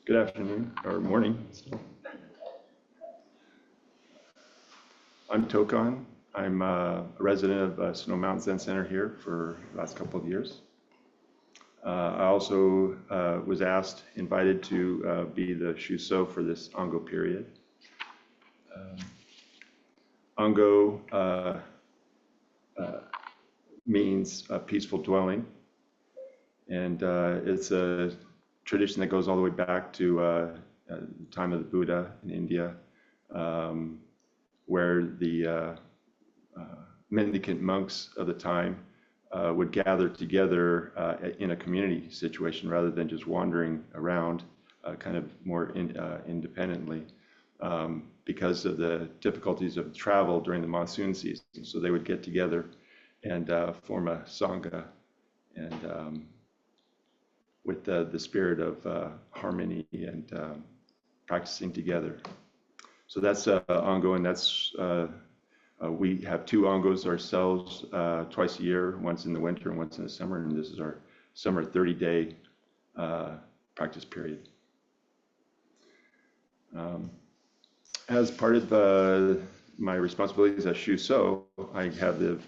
Good afternoon or morning. I'm Tokan. I'm a resident of Sonoma Mountain Zen Center here for the last couple of years. I also was invited to be the Shuso for this Ango period. Ango means a peaceful dwelling, and it's a tradition that goes all the way back to the time of the Buddha in India, where the mendicant monks of the time would gather together in a community situation rather than just wandering around kind of more independently because of the difficulties of travel during the monsoon season. So they would get together and form a sangha and with the spirit of harmony and practicing together. So that's Ango, and that's we have two Angos ourselves twice a year, once in the winter and once in the summer, and this is our summer 30-day practice period. As part of my responsibilities as Shuso, I have the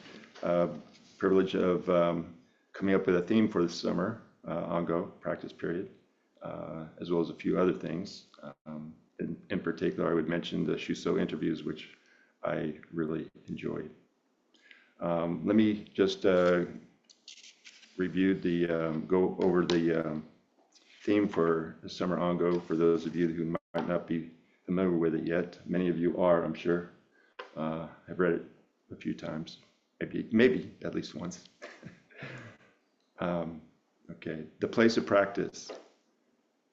privilege of coming up with a theme for the summer Ango practice period, as well as a few other things. In particular, I would mention the Shuso interviews, which I really enjoyed. Let me just review go over the theme for the summer Ango for those of you who might not be familiar with it yet. Many of you are, I'm sure. I've read it a few times, maybe at least once. Okay, the place of practice.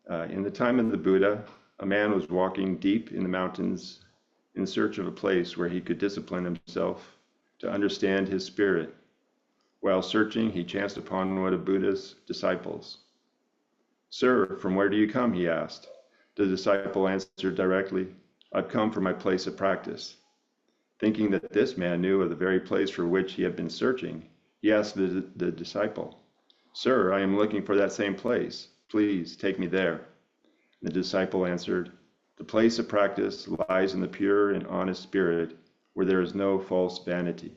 In the time of the Buddha, a man was walking deep in the mountains in search of a place where he could discipline himself to understand his spirit. While searching, he chanced upon one of Buddha's disciples. "Sir, from where do you come?" he asked. The disciple answered directly, "I've come from my place of practice." Thinking that this man knew of the very place for which he had been searching, he asked the disciple, "Sir, I am looking for that same place. Please take me there." The disciple answered, "The place of practice lies in the pure and honest spirit where there is no false vanity."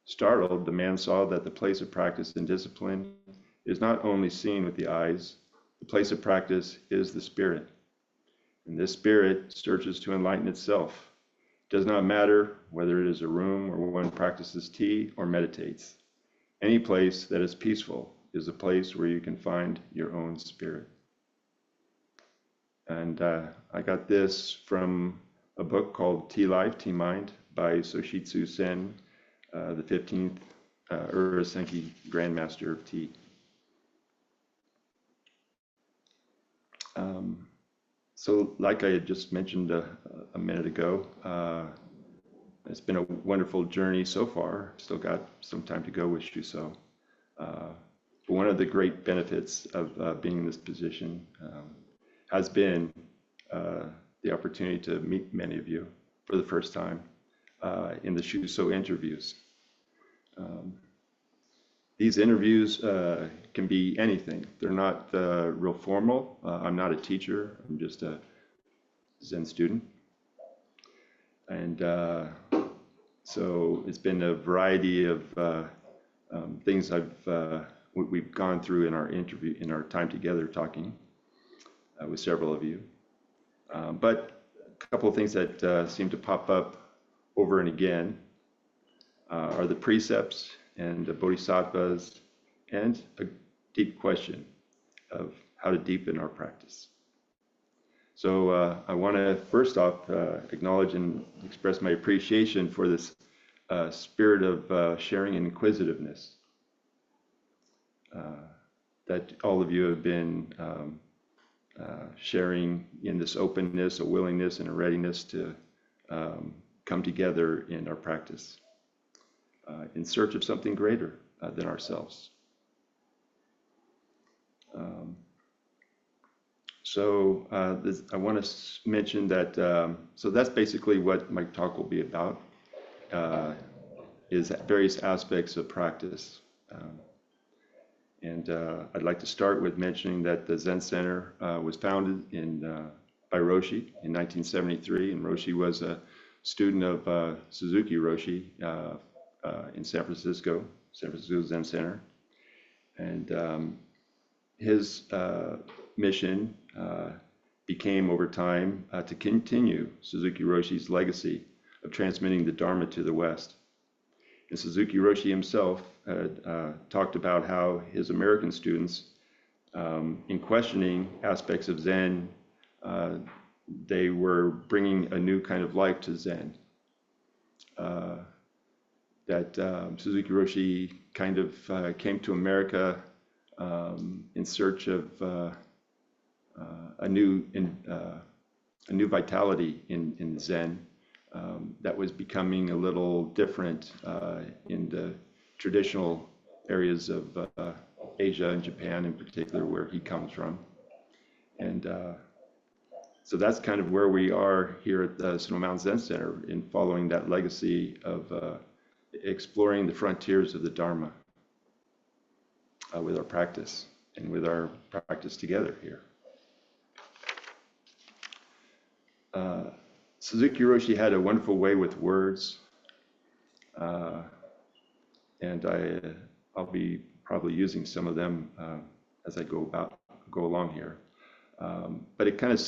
Startled, the man saw that the place of practice and discipline is not only seen with the eyes, the place of practice is the spirit. And this spirit searches to enlighten itself. It does not matter whether it is a room or one practices tea or meditates. Any place that is peaceful is a place where you can find your own spirit. And I got this from a book called Tea Life, Tea Mind by Soshitsu Sen, the 15th Urasenki Grandmaster of Tea. So like I had just mentioned a minute ago, it's been a wonderful journey so far. Still got some time to go with Shuso. But one of the great benefits of being in this position has been the opportunity to meet many of you for the first time in the Shuso interviews. These interviews can be anything. They're not real formal. I'm not a teacher. I'm just a Zen student. And so it's been a variety of things we've gone through in our time together talking with several of you. But a couple of things that seem to pop up over and again are the precepts and the bodhisattvas, and a deep question of how to deepen our practice. So I want to first off acknowledge and express my appreciation for this spirit of sharing and inquisitiveness that all of you have been sharing in this openness, a willingness, and a readiness to come together in our practice in search of something greater than ourselves. I want to mention that, so that's basically what my talk will be about, is various aspects of practice. And I'd like to start with mentioning that the Zen Center was founded by Roshi in 1973, and Roshi was a student of Suzuki Roshi in San Francisco Zen Center. And his mission became over time to continue Suzuki Roshi's legacy of transmitting the Dharma to the West. And Suzuki Roshi himself had talked about how his American students, in questioning aspects of Zen, they were bringing a new kind of life to Zen. Suzuki Roshi kind of came to America in search of a new vitality in Zen that was becoming a little different in the traditional areas of Asia and Japan in particular, where he comes from. And so that's kind of where we are here at the Sonoma Zen Center, in following that legacy of exploring the frontiers of the Dharma with our practice and with our practice together here. Suzuki Roshi had a wonderful way with words, and I'll be probably using some of them as I go along here. But it kind of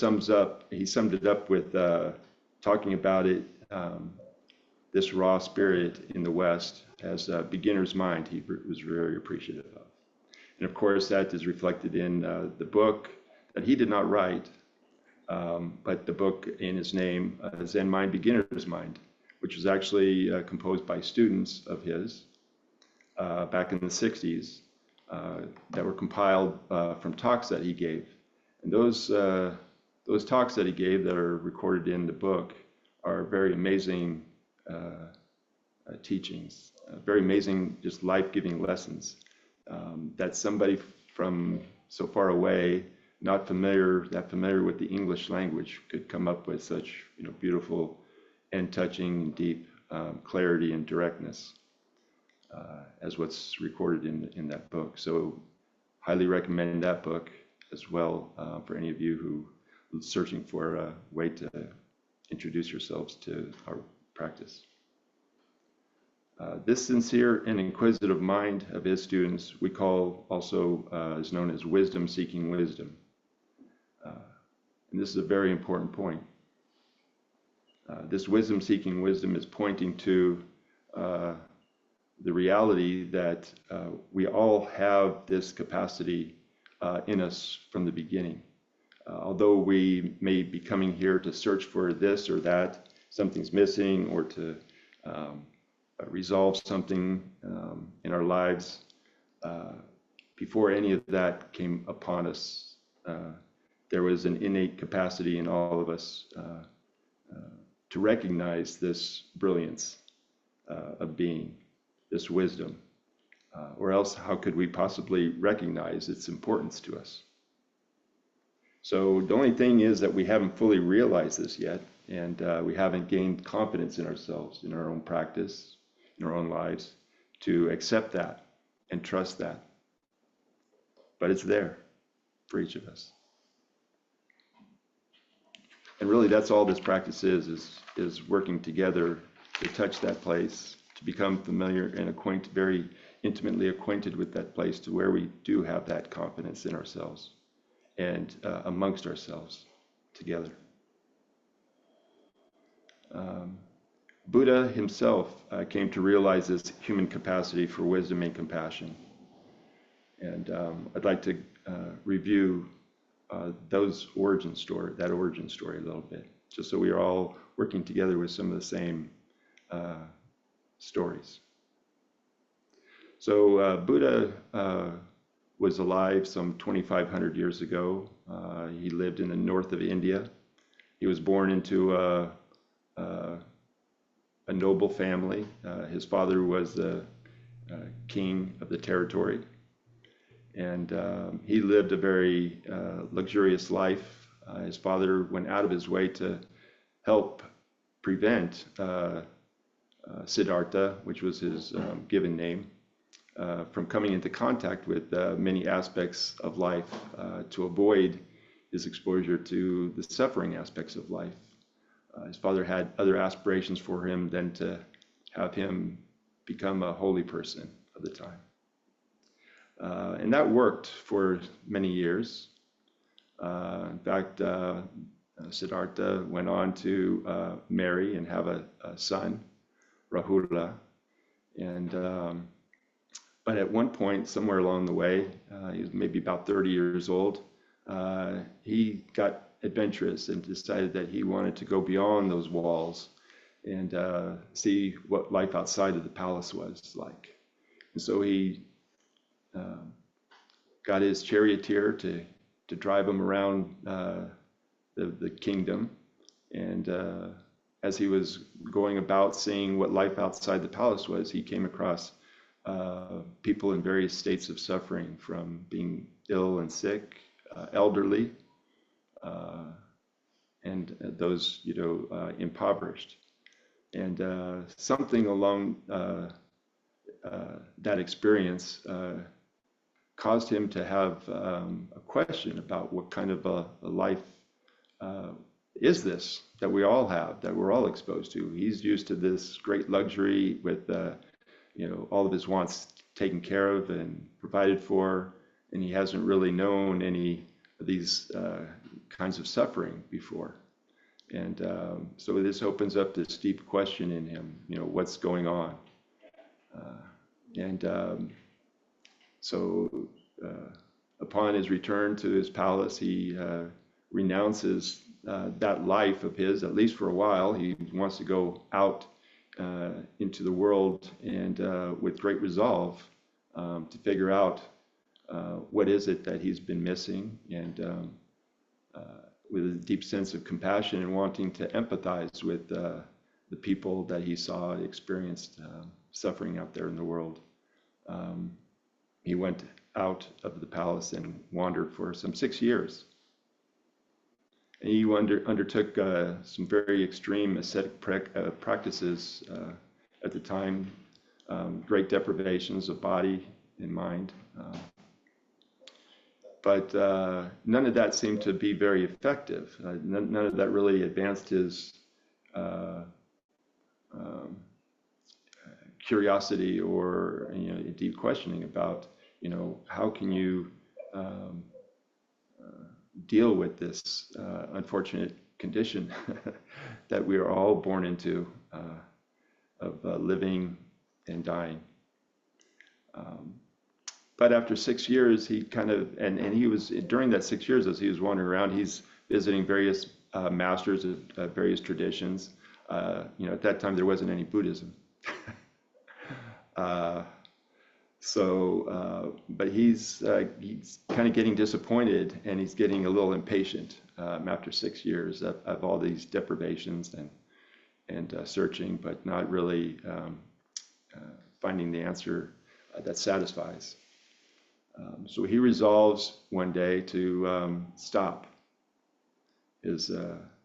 he summed it up with talking about it, this raw spirit in the West, as a beginner's mind he was very appreciative of. And of course, that is reflected in the book that he did not write, but the book in his name, Zen Mind, Beginner's Mind, which was actually composed by students of his back in the 60s that were compiled from talks that he gave. And those talks that he gave that are recorded in the book are very amazing teachings, very amazing, just life-giving lessons that somebody from so far away, not familiar with the English language, could come up with such beautiful and touching and deep clarity and directness as what's recorded in that book. So highly recommend that book as well for any of you who are searching for a way to introduce yourselves to our practice. This sincere and inquisitive mind of his students we call also is known as wisdom seeking wisdom. And this is a very important point. This wisdom seeking wisdom is pointing to the reality that we all have this capacity in us from the beginning. Although we may be coming here to search for this or that, something's missing, or to resolve something in our lives, before any of that came upon us, there was an innate capacity in all of us to recognize this brilliance of being, this wisdom, or else how could we possibly recognize its importance to us? So the only thing is that we haven't fully realized this yet, and we haven't gained confidence in ourselves, in our own practice, in our own lives, to accept that and trust that. But it's there for each of us. And really, that's all this practice is working together to touch that place, to become familiar and very intimately acquainted with that place, to where we do have that confidence in ourselves and amongst ourselves together. Buddha himself came to realize this human capacity for wisdom and compassion. And I'd like to review that origin story a little bit, just so we are all working together with some of the same stories. So Buddha was alive some 2,500 years ago. He lived in the north of India. He was born into a noble family. His father was the king of the territory. And he lived a very luxurious life. His father went out of his way to help prevent Siddhartha, which was his given name, from coming into contact with many aspects of life to avoid his exposure to the suffering aspects of life. His father had other aspirations for him than to have him become a holy person of the time. And that worked for many years. In fact, Siddhartha went on to marry and have a son, Rahula. And but at one point, somewhere along the way, he was maybe about 30 years old, he got adventurous and decided that he wanted to go beyond those walls and see what life outside of the palace was like. And so he got his charioteer to drive him around the kingdom. And as he was going about seeing what life outside the palace was, he came across people in various states of suffering, from being ill and sick, elderly, and those, impoverished. And something along that experience caused him to have a question about what kind of a life is this that we all have, that we're all exposed to. He's used to this great luxury with all of his wants taken care of and provided for, and he hasn't really known any of these kinds of suffering before. And so this opens up this deep question in him, what's going on? So upon his return to his palace, he renounces that life of his, at least for a while. He wants to go out into the world, and with great resolve to figure out what is it that he's been missing, and with a deep sense of compassion and wanting to empathize with the people that he saw experienced suffering out there in the world. He went out of the palace and wandered for some 6 years. And he undertook some very extreme ascetic practices at the time, great deprivations of body and mind. But none of that seemed to be very effective. None of that really advanced his curiosity or deep questioning about how can you deal with this unfortunate condition that we are all born into, of living and dying. But after 6 years, he kind of, and he was, during that 6 years as he was wandering around, he's visiting various masters of various traditions. At that time there wasn't any Buddhism. But he's kind of getting disappointed, and he's getting a little impatient after 6 years of all these deprivations and searching, but not really finding the answer that satisfies. So he resolves one day to stop his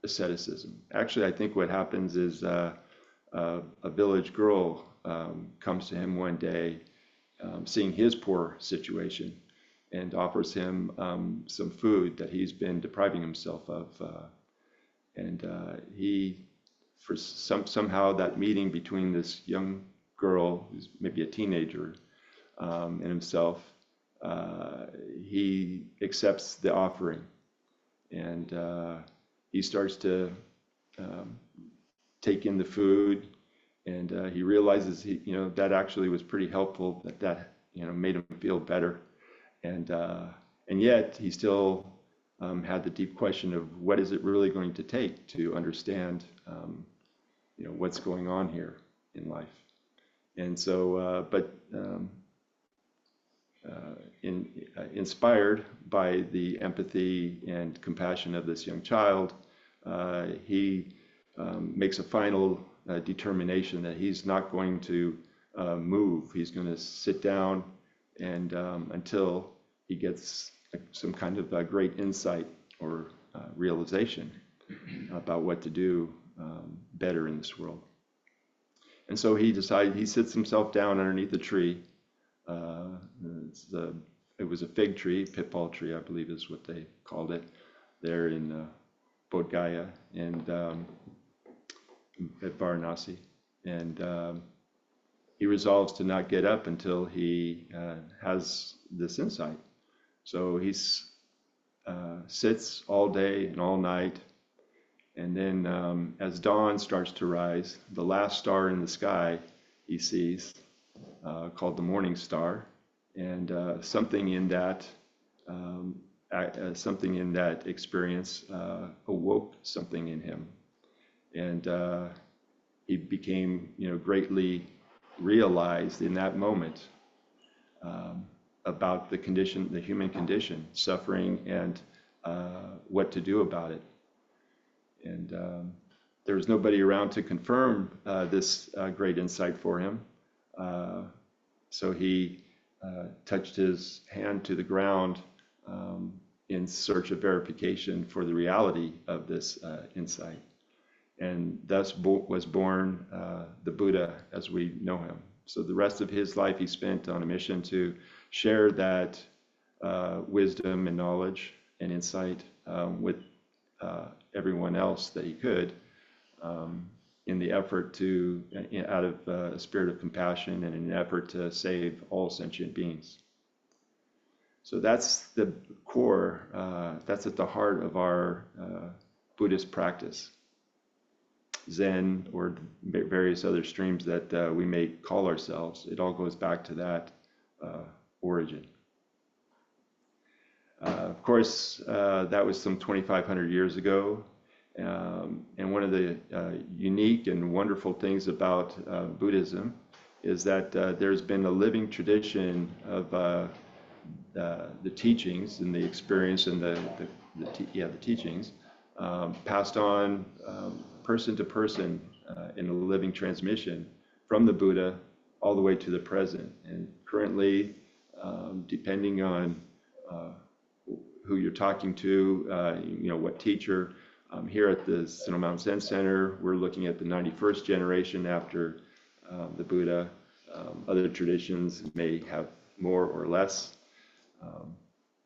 asceticism. Actually, I think what happens is a village girl comes to him one day, seeing his poor situation, and offers him some food that he's been depriving himself of. He, for somehow that meeting between this young girl, who's maybe a teenager, and himself, he accepts the offering, and he starts to take in the food, and he realizes that actually was pretty helpful, that made him feel better, and yet he still had the deep question of what is it really going to take to understand what's going on here in life. And so inspired by the empathy and compassion of this young child, he makes a final determination that he's not going to move. He's going to sit down and until he gets some kind of great insight or realization about what to do better in this world. And so he sits himself down underneath a tree, Uh, it's the, it was a fig tree, pitfall tree, I believe is what they called it, there in Bodh Gaya and at Varanasi. And he resolves to not get up until he has this insight. So he sits all day and all night. And then as dawn starts to rise, the last star in the sky he sees, called the morning star, and something in that experience awoke something in him, and he became, greatly realized in that moment about the condition, the human condition, suffering, and what to do about it. And there was nobody around to confirm this great insight for him. So he touched his hand to the ground in search of verification for the reality of this insight. And thus was born the Buddha as we know him. So the rest of his life he spent on a mission to share that wisdom and knowledge and insight with everyone else that he could, in the effort to, out of a spirit of compassion and an effort to save all sentient beings. So that's the core, that's at the heart of our Buddhist practice. Zen or various other streams that we may call ourselves, it all goes back to that origin. Of course, that was some 2,500 years ago. And one of the unique and wonderful things about Buddhism is that there's been a living tradition of the teachings and the experience and the teachings passed on person to person in a living transmission from the Buddha all the way to the present. And currently, depending on who you're talking to, what teacher, here at the Sonoma Zen Center, we're looking at the 91st generation after the Buddha. Other traditions may have more or less,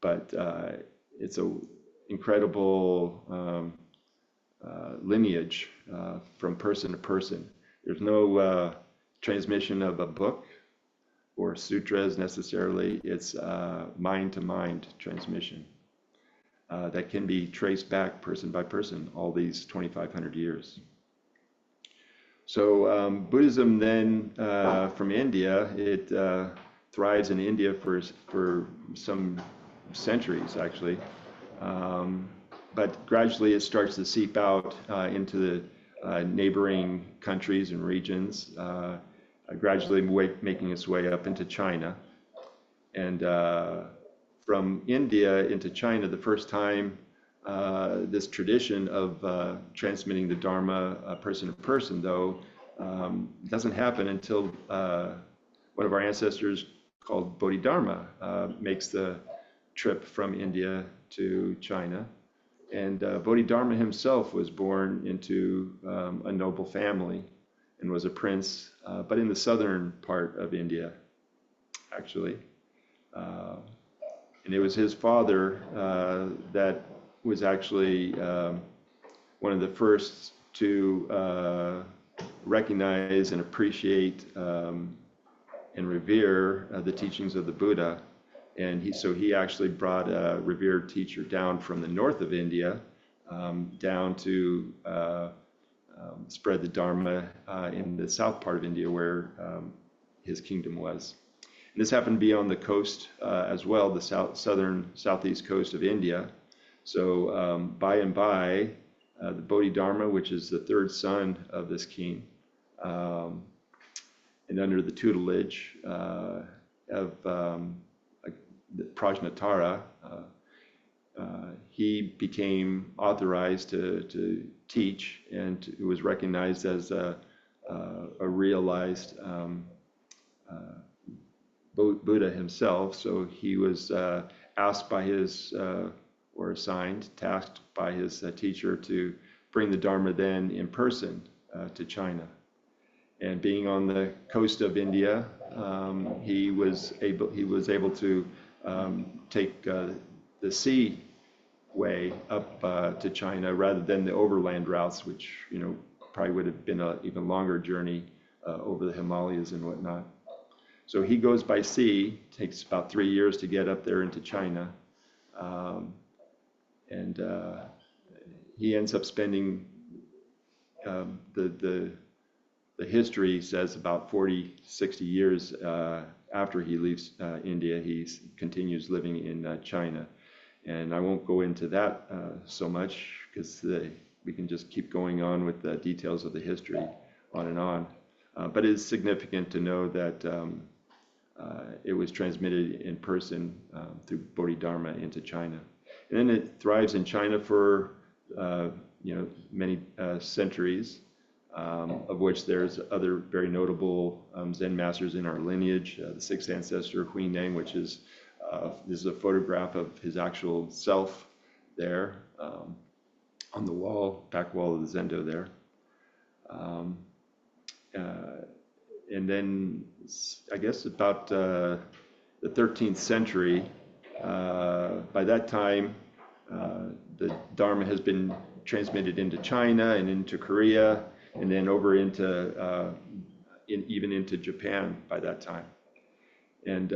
but it's an incredible lineage from person to person. There's no transmission of a book or sutras necessarily. It's mind-to-mind transmission that can be traced back person by person all these 2,500 years. So Buddhism then from India, it thrives in India for some centuries actually, but gradually it starts to seep out into the neighboring countries and regions, gradually making its way up into China. And from India into China, the first time this tradition of transmitting the Dharma person to person, though, doesn't happen until one of our ancestors called Bodhidharma makes the trip from India to China. And Bodhidharma himself was born into a noble family and was a prince, but in the southern part of India, actually. And it was his father that was actually one of the first to recognize and appreciate and revere the teachings of the Buddha. And so he actually brought a revered teacher down from the north of India down to spread the Dharma in the south part of India where his kingdom was. And this happened to be on the coast as well, the southeast coast of India. So by and by, the Bodhidharma, which is the third son of this king, and under the tutelage of Prajnatara, he became authorized to teach and was recognized as a realized Buddha himself. So he was asked by his, or assigned, tasked by his teacher to bring the Dharma then in person to China. And being on the coast of India, he was able to take the sea way up to China rather than the overland routes, which probably would have been an even longer journey over the Himalayas and whatnot. So he goes by sea. Takes about 3 years to get up there into China, and he ends up spending the history says about 40, 60 years after he leaves India. He continues living in China. And I won't go into that so much because we can just keep going on with the details of the history on and on. But it is significant to know that it was transmitted in person through Bodhidharma into China. And then it thrives in China for many centuries, of which there's other very notable Zen masters in our lineage. The sixth ancestor, Huineng, which is this is a photograph of his actual self there on the wall, back wall of the Zendo there. And then I guess about the 13th century, by that time, the Dharma has been transmitted into China and into Korea, and then over into even into Japan by that time. And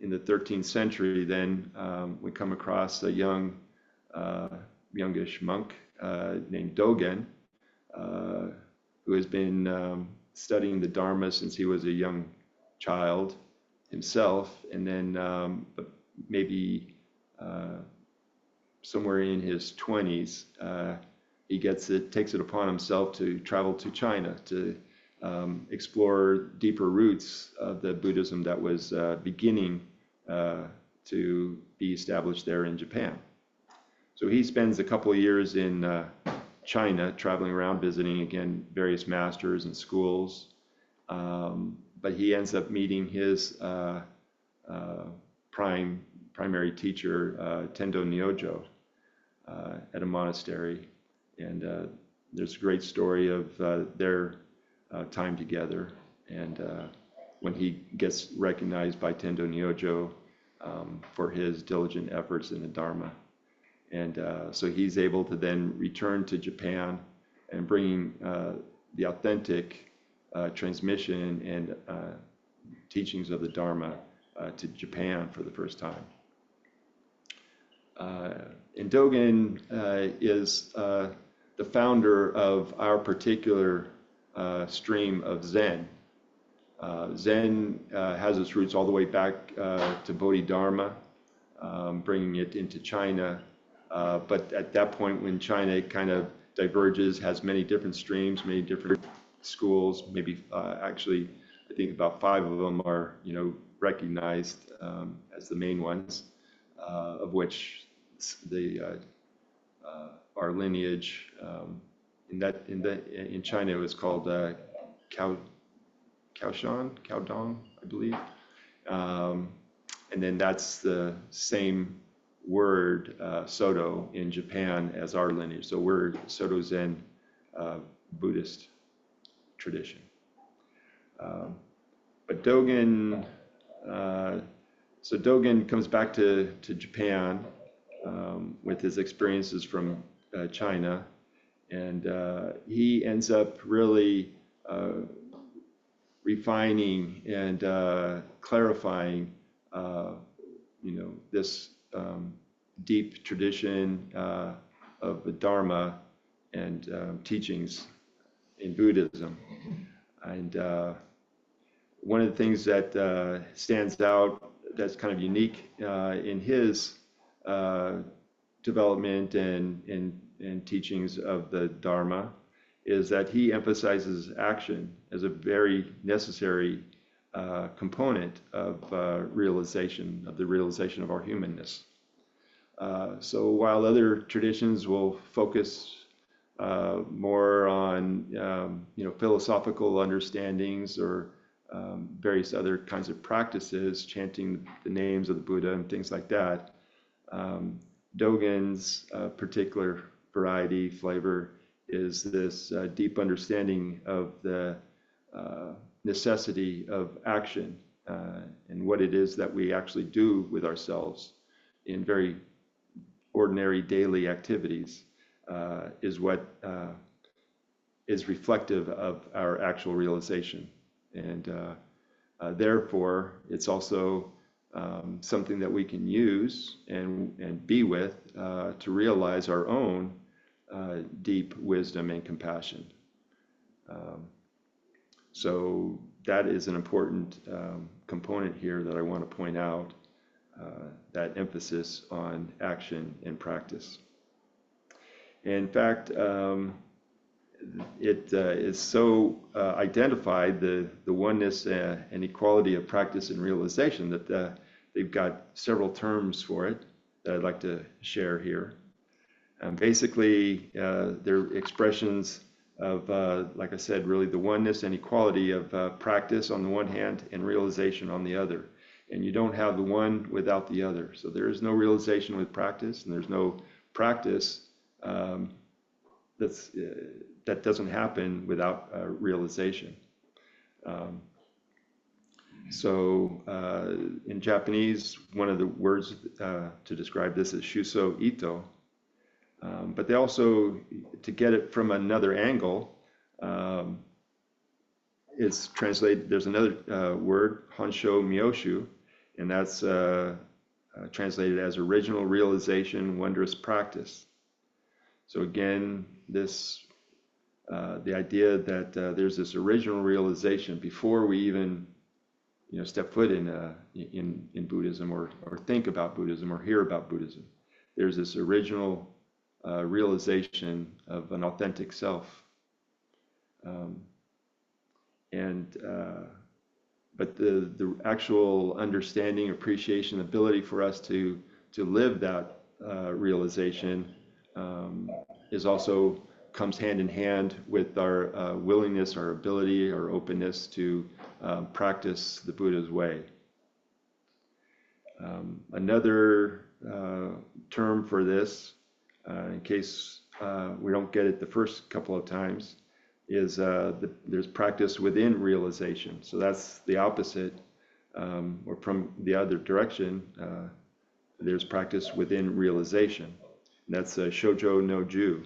in the 13th century, then we come across a youngish monk named Dogen, who has been studying the Dharma since he was a young child himself, and then maybe somewhere in his 20s, he takes it upon himself to travel to China to explore deeper roots of the Buddhism that was beginning to be established there in Japan. So he spends a couple of years in China, traveling around, visiting again various masters and schools. But he ends up meeting his primary teacher, Tendo Nyojo, at a monastery. And there's a great story of their time together. And when he gets recognized by Tendo Nyojo for his diligent efforts in the Dharma. And so he's able to then return to Japan and bringing the authentic transmission and teachings of the Dharma to Japan for the first time. And Dogen is the founder of our particular stream of Zen. Zen has its roots all the way back to Bodhidharma, bringing it into China. But at that point, when China kind of diverges, has many different streams, many different schools, maybe actually, I think about 5 of them are, recognized as the main ones, of which our lineage in China it was called Caodong, I believe, and then that's the same word Soto in Japan as our lineage. So we're Soto Zen Buddhist tradition. But Dogen, so Dogen comes back to Japan with his experiences from China, and he ends up really refining and clarifying, this deep tradition of the Dharma and teachings in Buddhism. And one of the things that stands out that's kind of unique in his development and teachings of the Dharma is that he emphasizes action as a very necessary component of the realization of our humanness. So while other traditions will focus more on philosophical understandings or various other kinds of practices, chanting the names of the Buddha and things like that, Dogen's particular flavor is this deep understanding of the necessity of action and what it is that we actually do with ourselves in very ordinary daily activities is what is reflective of our actual realization. And therefore, it's also something that we can use and be with to realize our own deep wisdom and compassion. So that is an important component here that I want to point out, that emphasis on action and practice. In fact, it is so identified, the oneness and equality of practice and realization, that they've got several terms for it that I'd like to share here. Basically, they're expressions of, like I said, really the oneness and equality of practice on the one hand and realization on the other. And you don't have the one without the other. So there is no realization with practice, and there's no practice that doesn't happen without realization. So in Japanese, one of the words to describe this is Shuso Ito. But they also, to get it from another angle, it's translated, there's another word, Honsho Myoshu, and that's translated as original realization, wondrous practice. So again, this the idea that there's this original realization before we even step foot in Buddhism or think about Buddhism or hear about Buddhism. There's this original realization of an authentic self, but the actual understanding, appreciation, ability for us to live that realization is also comes hand in hand with our willingness, our ability, our openness to practice the Buddha's way. Another term for this, in case we don't get it the first couple of times, is there's practice within realization. So that's the opposite, or from the other direction, there's practice within realization. And that's Shoujo no Ju.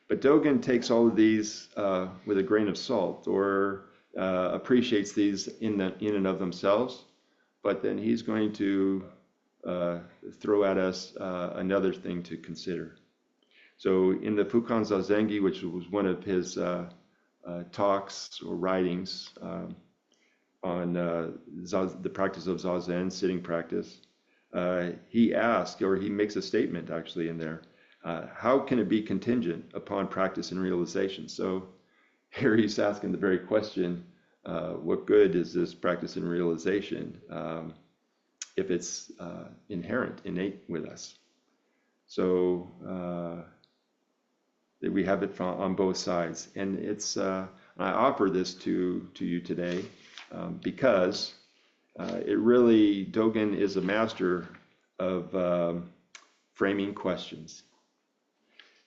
But Dogen takes all of these with a grain of salt, or appreciates these in and of themselves, but then he's going to throw at us another thing to consider. So in the Fukan Zazengi, which was one of his talks or writings on the practice of Zazen, sitting practice, he asked, or he makes a statement actually in there, how can it be contingent upon practice and realization? So here he's asking the very question, what good is this practice and realization if it's inherent, innate with us? So we have it on both sides. And it's I offer this to you today because it really, Dogen is a master of framing questions.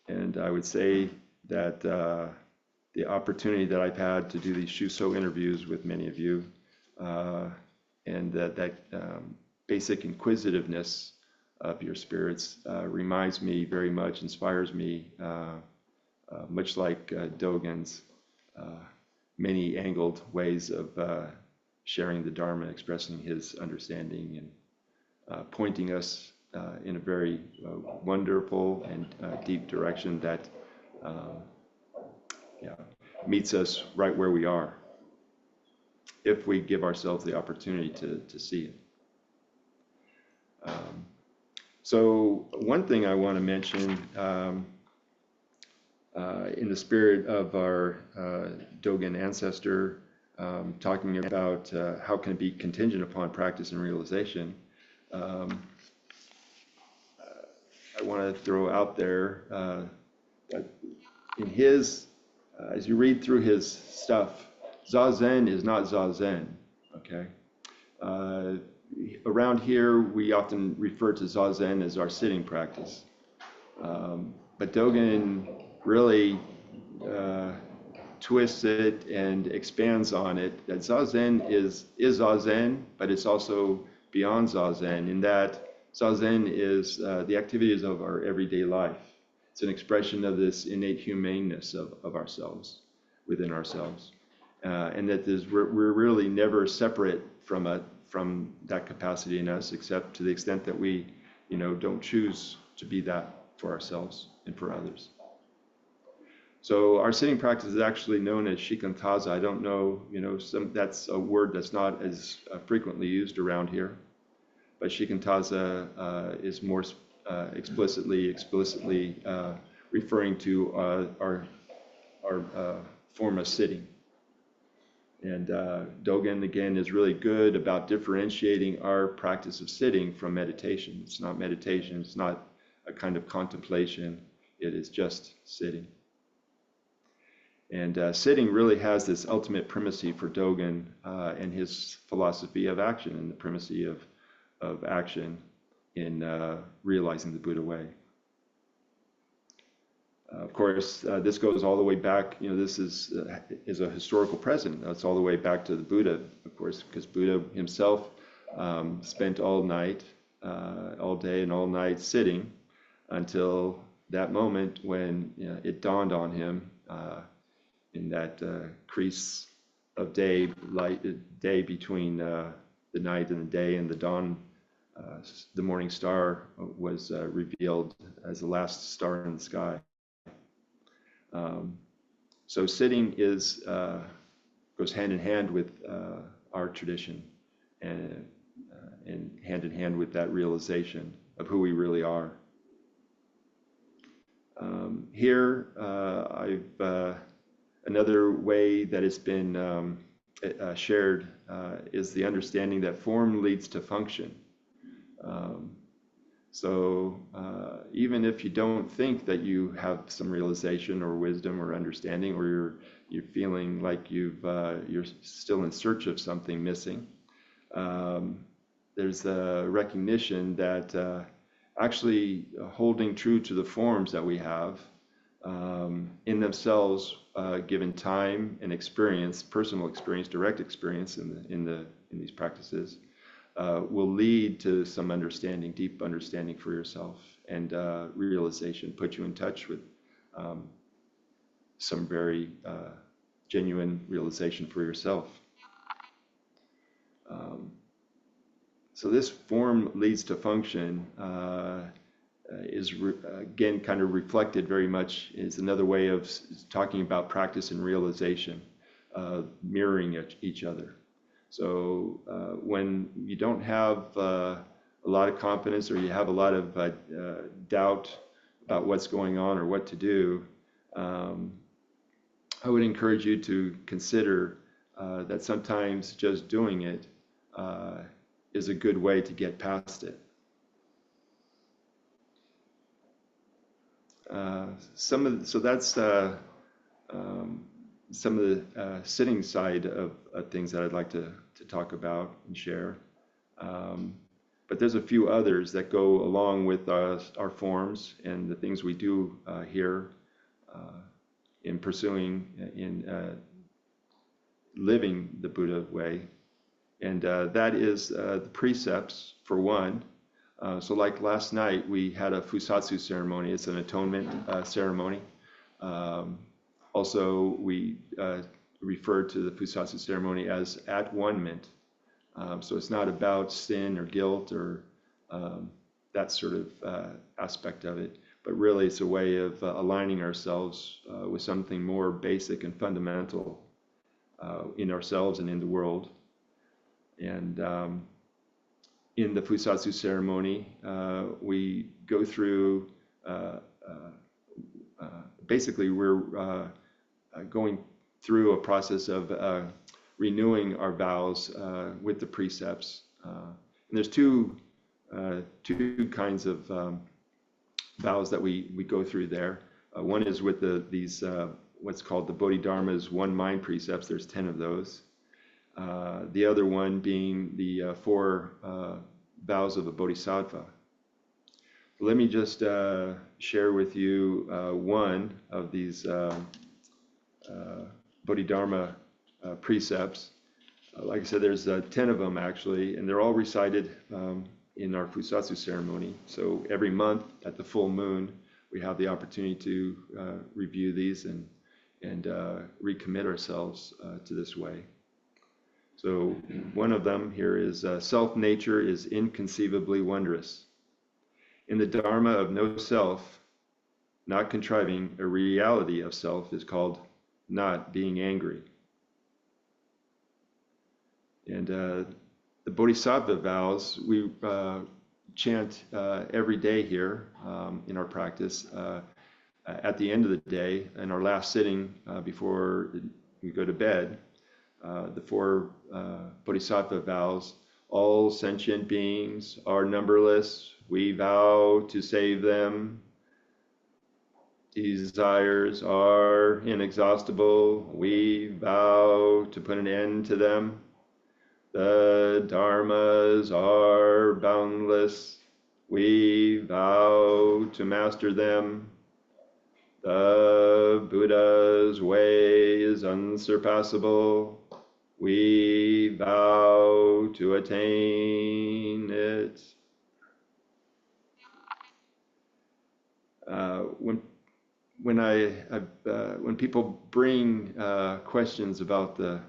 And I would say that the opportunity that I've had to do these Shuso interviews with many of you, and that basic inquisitiveness of your spirits reminds me very much, inspires me, much like Dogen's many angled ways of sharing the Dharma, expressing his understanding, and pointing us in a very wonderful and deep direction that meets us right where we are, if we give ourselves the opportunity to see it. So one thing I want to mention in the spirit of our Dogen ancestor talking about how can it be contingent upon practice and realization, I want to throw out there that in his, as you read through his stuff, Zazen is not Zazen, okay? Around here, we often refer to Zazen as our sitting practice. But Dogen really twists it and expands on it. That Zazen is Zazen, but it's also beyond Zazen, in that Zazen is the activities of our everyday life. It's an expression of this innate humaneness of ourselves, within ourselves. And that we're really never separate from that capacity in us, except to the extent that we, don't choose to be that for ourselves and for others. So our sitting practice is actually known as shikantaza. I don't know, that's a word that's not as frequently used around here, but shikantaza is more explicitly referring to our form of sitting. And Dogen, again, is really good about differentiating our practice of sitting from meditation. It's not meditation. It's not a kind of contemplation. It is just sitting. And sitting really has this ultimate primacy for Dogen and his philosophy of action, and the primacy of action in realizing the Buddha way. Of course, this goes all the way back. This is a historical present. That's all the way back to the Buddha, of course, because Buddha himself spent all day and all night sitting until that moment when it dawned on him in that crease of day between the night and the day, and the dawn, the morning star was revealed as the last star in the sky. So sitting goes hand in hand with our tradition, and hand in hand with that realization of who we really are. Here, another way that it's been shared is the understanding that form leads to function. So even if you don't think that you have some realization or wisdom or understanding, or you're feeling like you're still in search of something missing, there's a recognition that actually holding true to the forms that we have in themselves, given time and experience, personal experience, direct experience in these practices, will lead to some understanding, deep understanding for yourself, and realization, put you in touch with some very genuine realization for yourself. So this form leads to function is again kind of reflected very much, is another way of talking about practice and realization, mirroring each other. So when you don't have a lot of confidence, or you have a lot of doubt about what's going on or what to do, I would encourage you to consider that sometimes just doing it is a good way to get past it. So that's some of the sitting side of things that I'd like to talk about and share. But there's a few others that go along with our forms and the things we do here in pursuing, in living the Buddha way. And that is the precepts, for one. So like last night, we had a Fusatsu ceremony. It's an atonement ceremony. Also, we refer to the Fusatsu ceremony as at-one-ment. So it's not about sin or guilt or that sort of aspect of it, but really it's a way of aligning ourselves with something more basic and fundamental in ourselves and in the world. And in the Fusatsu ceremony, we go through, basically we're going through a process of renewing our vows with the precepts. And there's two kinds of vows that we go through there. One is with these what's called the Bodhidharma's one mind precepts. There's 10 of those. The other one being the 4 vows of a bodhisattva. Let me just share with you one of these Bodhidharma precepts. Like I said, there's 10 of them actually, and they're all recited in our Fusatsu ceremony. So every month at the full moon, we have the opportunity to review these and recommit ourselves to this way. So one of them here is self-nature is inconceivably wondrous. In the Dharma of no self, not contriving a reality of self is called not being angry. And the Bodhisattva vows we chant every day here in our practice at the end of the day, in our last sitting before we go to bed. The four Bodhisattva vows: all sentient beings are numberless. We vow to save them. Desires are inexhaustible. We vow to put an end to them. The dharmas are boundless. We vow to master them. The Buddha's way is unsurpassable. We vow to attain it. When people bring questions about the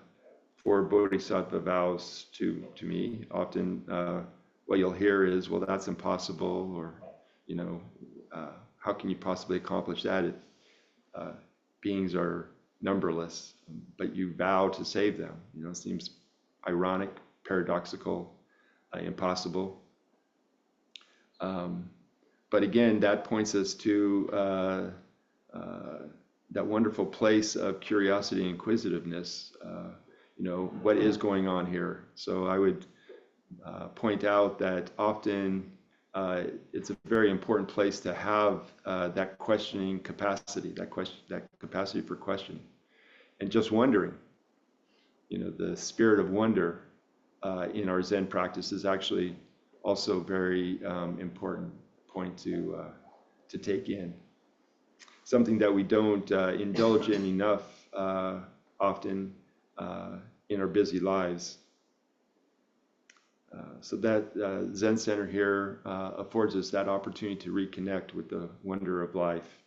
four Bodhisattva vows to me, often what you'll hear is, well, that's impossible, or, how can you possibly accomplish that if beings are numberless, but you vow to save them? It seems ironic, paradoxical, impossible. But again, that points us to that wonderful place of curiosity and inquisitiveness. What is going on here? So I would point out that often it's a very important place to have that questioning capacity, that capacity for questioning, and just wondering. The spirit of wonder in our Zen practice is actually also very important point to take in. Something that we don't indulge in enough often in our busy lives. So that Zen Center here affords us that opportunity to reconnect with the wonder of life.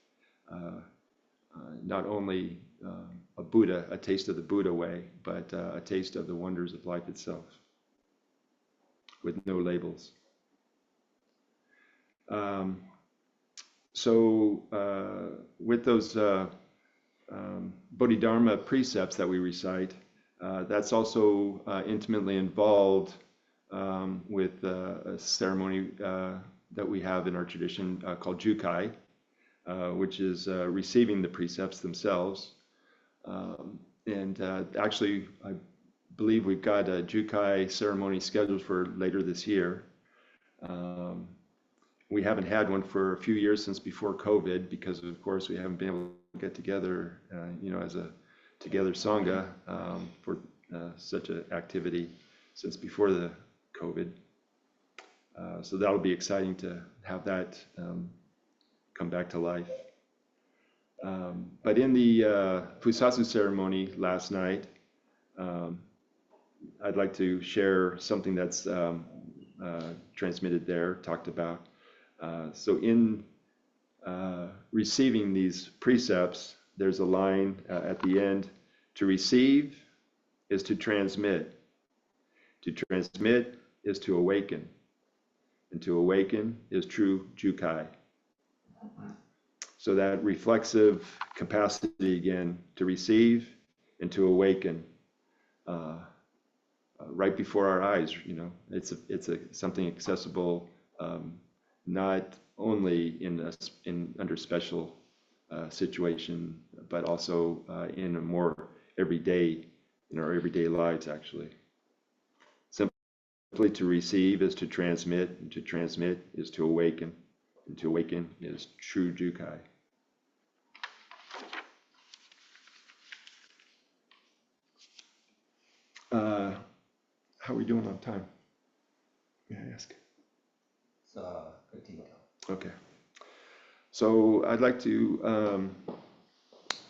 Not only a taste of the Buddha way, but a taste of the wonders of life itself, with no labels. With those Bodhidharma precepts that we recite, that's also intimately involved with a ceremony that we have in our tradition called Jukai, which is receiving the precepts themselves. Actually, I believe we've got a Jukai ceremony scheduled for later this year. We haven't had one for a few years since before COVID, because of course we haven't been able to get together, as a together Sangha for such an activity since before the COVID. So that'll be exciting to have that come back to life. But in the Fusatsu ceremony last night, I'd like to share something that's transmitted there, talked about. So in receiving these precepts, there's a line at the end: to receive is to transmit. To transmit is to awaken. And to awaken is true Jukai. So that reflexive capacity again to receive and to awaken right before our eyes, it's something accessible not only under special situation, but also in a more everyday, in our everyday lives actually. Simply to receive is to transmit, and to transmit is to awaken, and to awaken is true Jukai. How are we doing on time? May I ask? It's 15 now. Okay. So I'd like to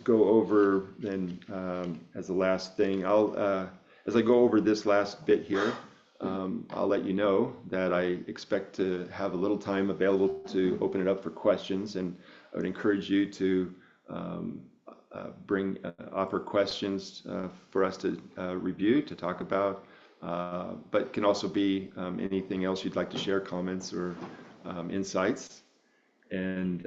go over then as the last thing, as I go over this last bit here, I'll let you know that I expect to have a little time available to open it up for questions, and I would encourage you to offer questions for us to review, to talk about, but it can also be anything else you'd like to share, comments or insights. And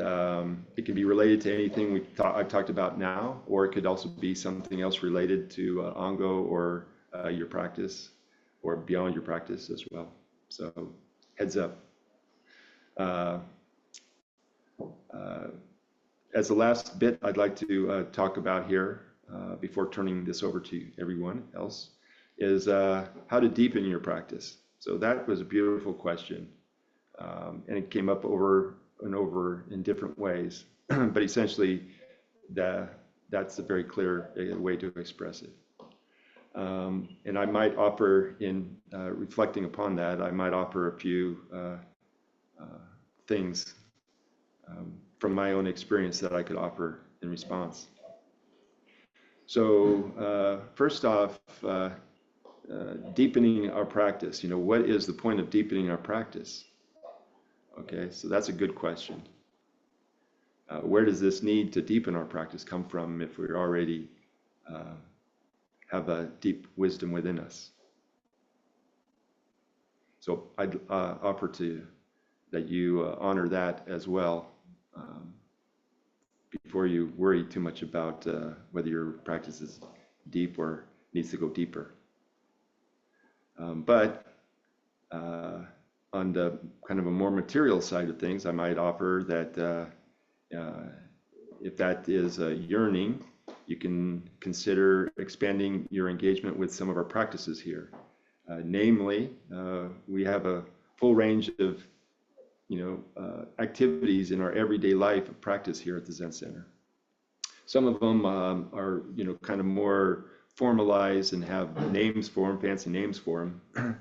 it can be related to anything I've talked about now, or it could also be something else related to Ango or your practice, or beyond your practice as well. So heads up. As the last bit I'd like to talk about here, before turning this over to everyone else, is how to deepen your practice. So that was a beautiful question, and it came up over and over in different ways, but essentially that's a very clear way to express it. And I might offer, in reflecting upon that, I might offer a few things from my own experience that I could offer in response. So first off, deepening our practice. What is the point of deepening our practice? Okay, so that's a good question. Where does this need to deepen our practice come from if we already have a deep wisdom within us? So I'd offer to that you honor that as well, before you worry too much about whether your practice is deep or needs to go deeper. But on the kind of a more material side of things, I might offer that if that is a yearning, you can consider expanding your engagement with some of our practices here. Namely, we have a full range of activities in our everyday life of practice here at the Zen Center. Some of them are kind of more formalized and have names for them, fancy names for them.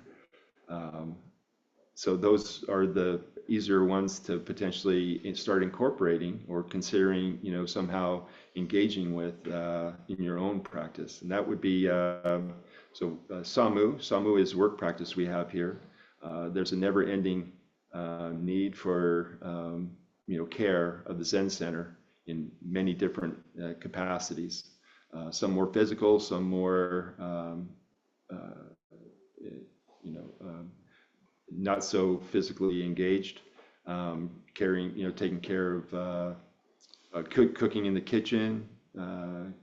So those are the easier ones to potentially start incorporating or considering, somehow engaging with in your own practice. And that would be, Samu. Samu is work practice we have here. There's a never-ending need for, care of the Zen Center in many different capacities. Some more physical, some more, not so physically engaged, taking care of cooking in the kitchen,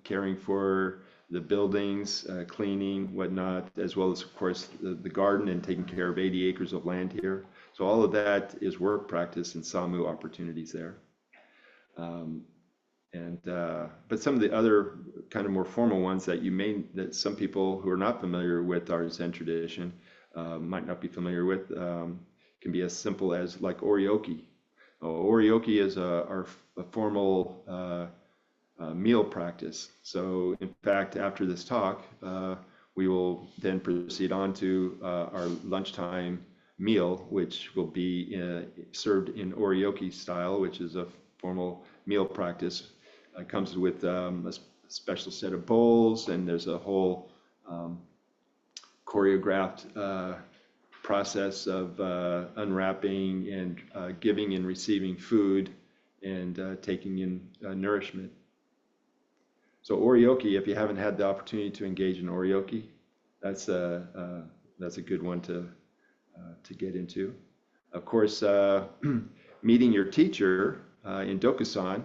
caring for the buildings, cleaning, whatnot, as well as, of course, the garden and taking care of 80 acres of land here. So all of that is work practice and Samu opportunities there. But some of the other kind of more formal ones that some people who are not familiar with our Zen tradition might not be familiar with, can be as simple as like oryoki. Oryoki is a formal meal practice. So in fact, after this talk, we will then proceed on to our lunchtime meal, which will be served in oryoki style, which is a formal meal practice. It comes with a special set of bowls, and there's a whole choreographed process of unwrapping and giving and receiving food and taking in nourishment. So oryoki, if you haven't had the opportunity to engage in oryoki, that's a good one to get into. Of course, meeting your teacher in Dokusan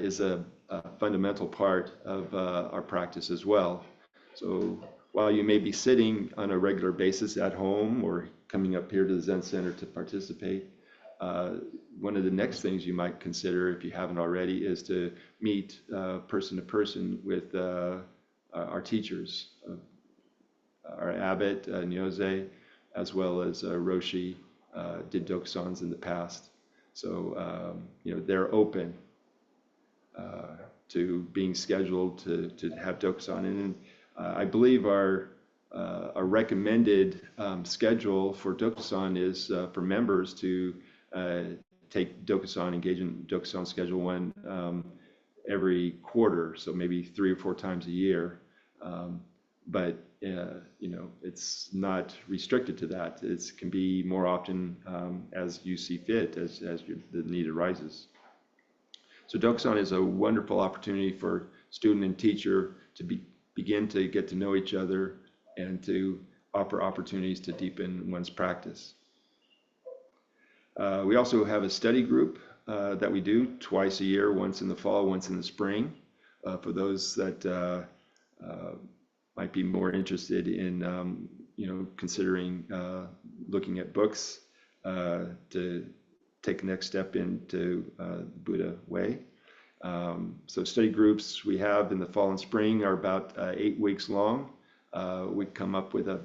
is a fundamental part of our practice as well. So while you may be sitting on a regular basis at home or coming up here to the Zen Center to participate, one of the next things you might consider, if you haven't already, is to meet person to person with our teachers, our abbot, Nyoze, as well as Roshi, did Dokusans in the past. So, they're open to being scheduled to have Dokusan. And I believe our recommended schedule for Dokusan is for members to take Dokusan, engage in Dokusan schedule when every quarter, so maybe 3 or 4 times a year. But you know, it's not restricted to that. It can be more often as you see fit, as the need arises. So Dokusan is a wonderful opportunity for student and teacher to begin to get to know each other and to offer opportunities to deepen one's practice. We also have a study group that we do twice a year, once in the fall, once in the spring, for those that might be more interested in, you know, considering looking at books to take the next step into Buddha way. So study groups we have in the fall and spring are about 8 weeks long. We come up with a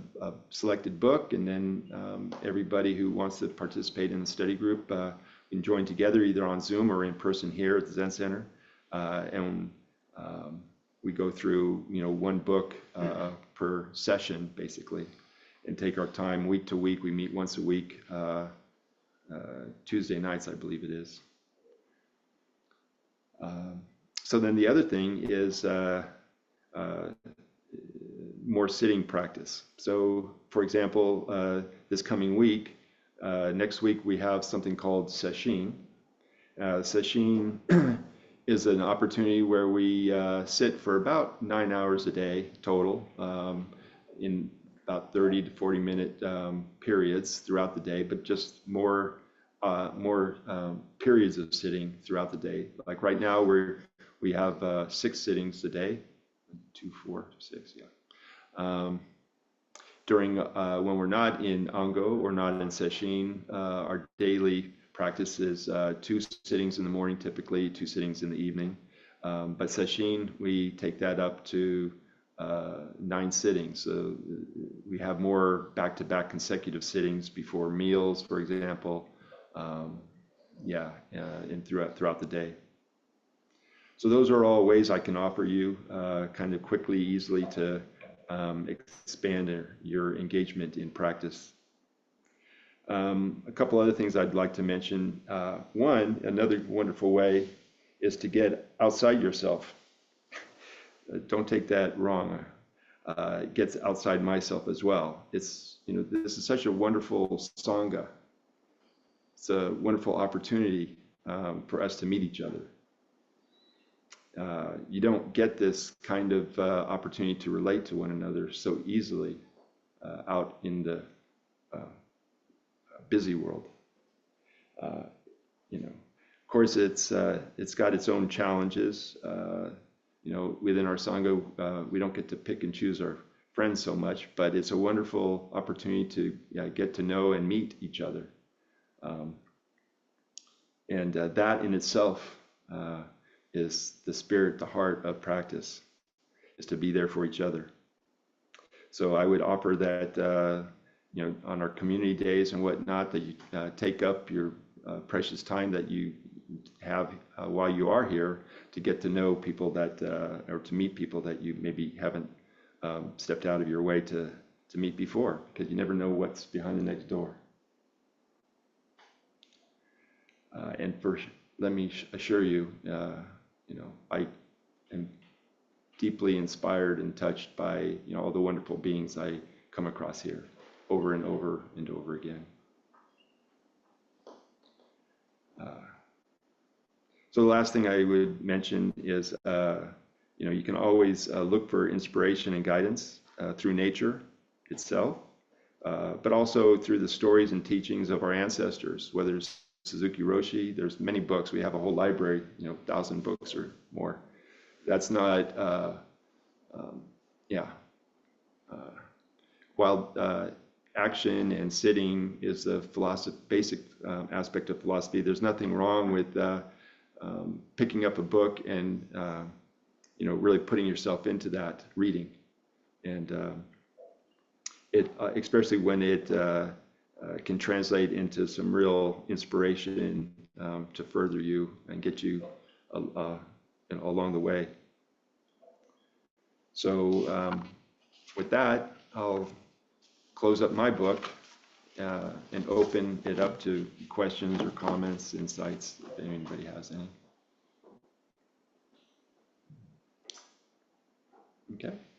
selected book, and then everybody who wants to participate in the study group can join together either on Zoom or in person here at the Zen Center. And we go through, you know, one book per session, basically, and take our time week to week. We meet once a week, Tuesday nights, I believe it is. So then the other thing is more sitting practice. So, for example, this coming week, next week we have something called sesshin. Sesshin is an opportunity where we sit for about 9 hours a day total, in about 30 to 40 minute periods throughout the day, but just more periods of sitting throughout the day. Like right now, we have 6 sittings a day, 2, 4, 6, yeah. During when we're not in Ango or not in sesshin, our daily practice is 2 sittings in the morning, typically 2 sittings in the evening. But sesshin, we take that up to 9 sittings. So we have more back-to-back consecutive sittings before meals, for example. And throughout the day. So those are all ways I can offer you kind of quickly, easily to expand your engagement in practice. A couple other things I'd like to mention. Another wonderful way is to get outside yourself. Don't take that wrong. It gets outside myself as well. It's, you know, this is such a wonderful sangha. It's a wonderful opportunity for us to meet each other. You don't get this kind of opportunity to relate to one another so easily out in the busy world. You know, of course, it's got its own challenges. You know, within our sangha, we don't get to pick and choose our friends so much, but it's a wonderful opportunity to get to know and meet each other. And that in itself is the spirit, the heart of practice, is to be there for each other. So I would offer that, you know, on our community days and whatnot, that you take up your precious time that you have while you are here to get to know people that, or to meet people that you maybe haven't stepped out of your way to meet before, because you never know what's behind the next door. And let me assure you, you know, I am deeply inspired and touched by, you know, all the wonderful beings I come across here over and over and over again. So the last thing I would mention is, you know, you can always look for inspiration and guidance through nature itself, but also through the stories and teachings of our ancestors, whether it's Suzuki Roshi. There's many books. We have a whole library, you know, 1,000 books or more. That's not, while action and sitting is the basic aspect of philosophy, there's nothing wrong with picking up a book and, you know, really putting yourself into that reading. And especially when it can translate into some real inspiration to further you and get you along the way. So with that, I'll close up my book and open it up to questions or comments, insights, if anybody has any. Okay.